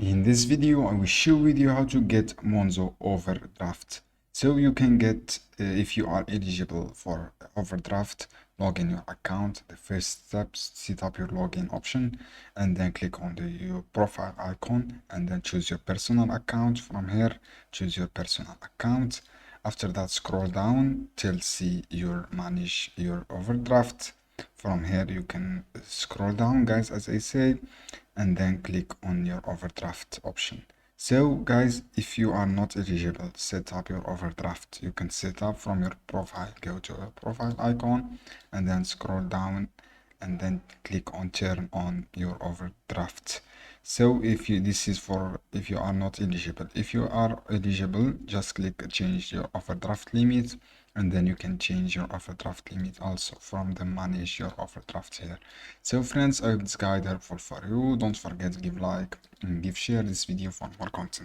In this video, I will show with you how to get Monzo overdraft. So you can get, if you are eligible for overdraft, log in your account. The first steps, set up your login option and then click on your profile icon and then choose your personal account. From here, choose your personal account. After that, scroll down till see your manage your overdraft. From here you can scroll down, guys, as I say, and then click on your overdraft option. So guys, if you are not eligible to set up your overdraft, you can set up from your profile. Go to your profile icon and then scroll down and then click on turn on your overdraft. So if you if you are not eligible. If you are eligible, just click change your overdraft limit, and then you can change your overdraft limit also from the manage your overdraft here. So friends, I hope this guide helpful for you. Don't forget to give like and give share this video for more content.